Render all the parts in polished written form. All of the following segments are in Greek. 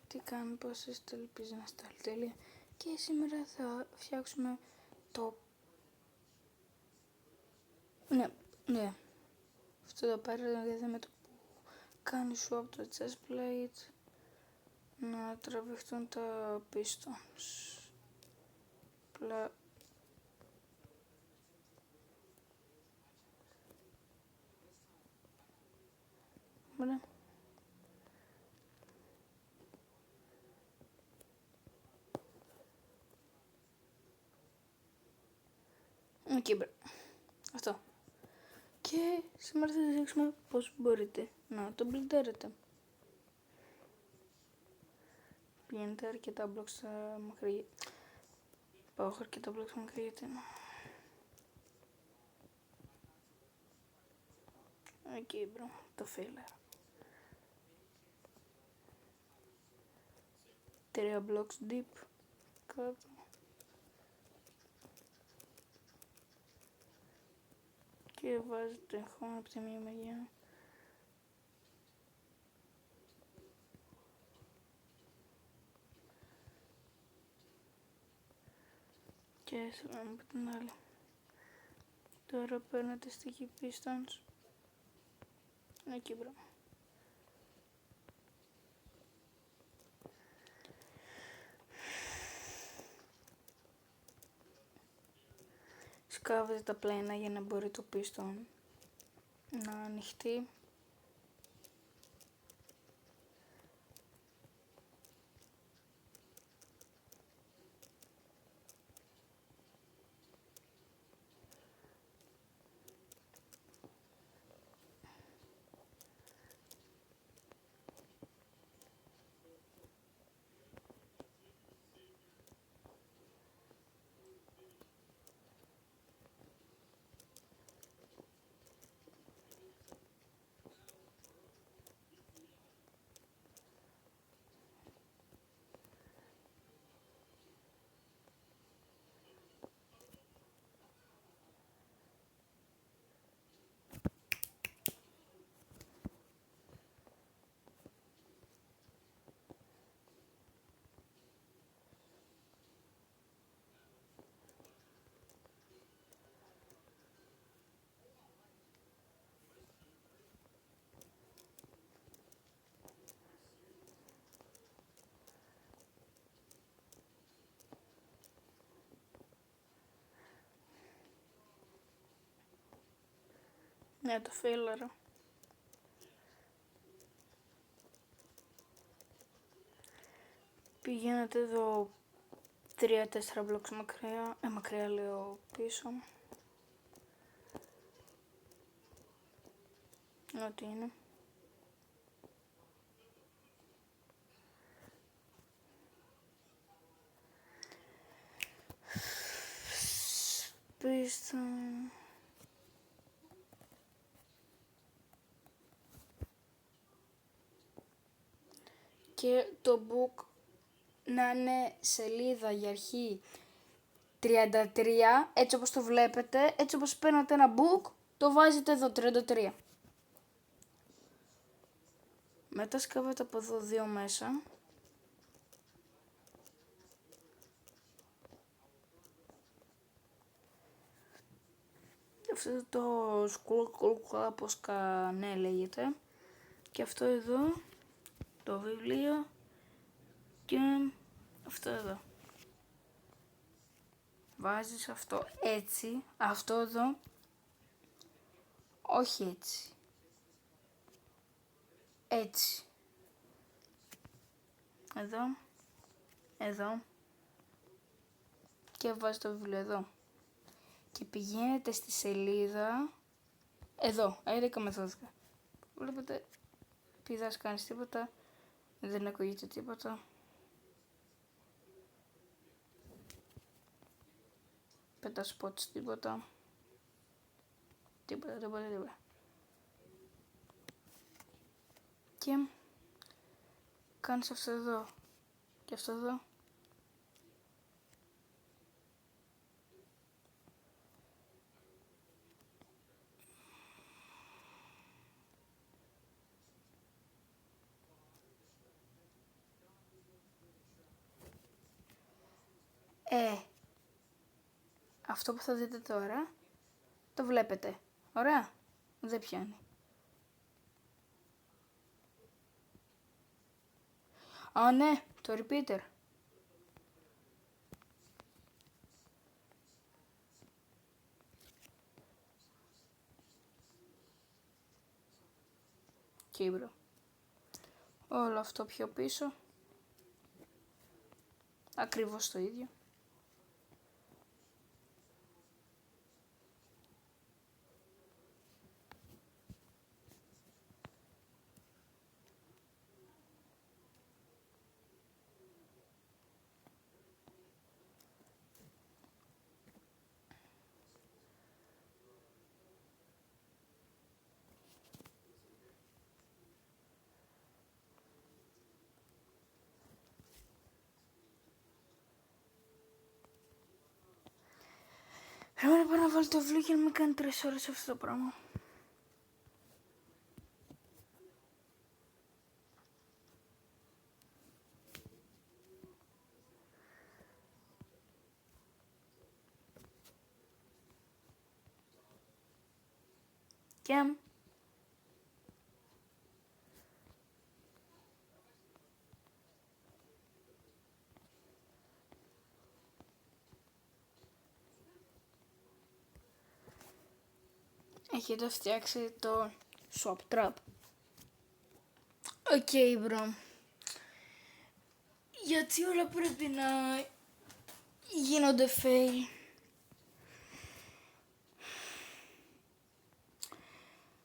τι κάνει, πώς είστε, ελπίζω να είστε όλοι τέλεια. Και σήμερα θα φτιάξουμε το... Ναι. Αυτό εδώ πέρα δηλαδή με το που κάνει σου από το chest plate να τραβηχτούν τα pistons. Ωραία. Αυτό. Και σήμερα θα δείξουμε πώς μπορείτε να το μπλεντάρετε. Πηγαίνετε αρκετά μπλοκ μακριά. Πάω αρκετά μπλοκ μακριά γιατί είναι. Εκεί μπρο, το filler. 3 blocks deep κάτω. Και βάζετε χώμα από τη μία μεριά. Και συγγνώμη από την άλλη. Τώρα παίρνετε sticky pistons. Εκεί μπρο. Σκάβετε τα πλένα για να μπορεί το piston να ανοιχτεί. Ναι, το filler. Πηγαίνετε εδώ 3-4 blocks μακριά λέω πίσω. Ό,τι είναι. Πίσω. Και το book να είναι σελίδα για αρχή 33, έτσι όπως το βλέπετε, έτσι όπως παίρνετε ένα book, το βάζετε εδώ 33. Μετά σκάβετε από εδώ 2 μέσα. Αυτό το σκουλ πως κανέ λέγεται. Και αυτό εδώ, το βιβλίο και αυτό εδώ. Βάζεις αυτό έτσι, αυτό εδώ, όχι έτσι. Έτσι. Εδώ. Και βάζεις το βιβλίο εδώ. Και πηγαίνετε στη σελίδα, εδώ, 11 με 12. Βλέπετε, πηδάς κάνεις τίποτα, δεν ακούγεται τίποτα. Πετάς spots τίποτα. Τίποτα. Και κάνεις αυτό εδώ και αυτό εδώ. Αυτό που θα δείτε τώρα, το βλέπετε. Ωραία. Δεν πιάνει. Α, ναι, το repeater. Κύμπρο. Όλο αυτό πιο πίσω. Ακριβώς το ίδιο. Πρέπει να πάω να βάλω το βιβλίο και να με κάνει 3 ώρες αυτό το πράγμα. Και έχετε φτιάξει το swap trap. Οκ, bro. Γιατί όλα πρέπει να γίνονται fail.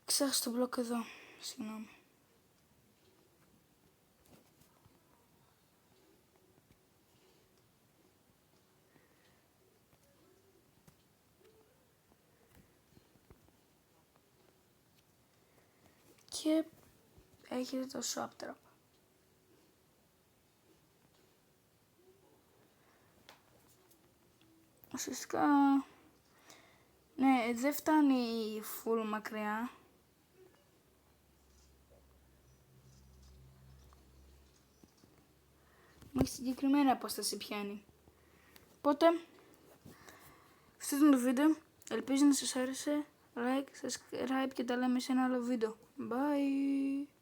Ξέχασα το μπλοκ εδώ. Συγγνώμη. Και έχετε το swap trap. Ουσιαστικά, ναι, δεν φτάνει full μακριά. Μέχρι συγκεκριμένη απόσταση πιάνει. Οπότε, αυτό ήταν το βίντεο. Ελπίζω να σας άρεσε. Like, subscribe και τα λέμε σε ένα άλλο βίντεο. Bye!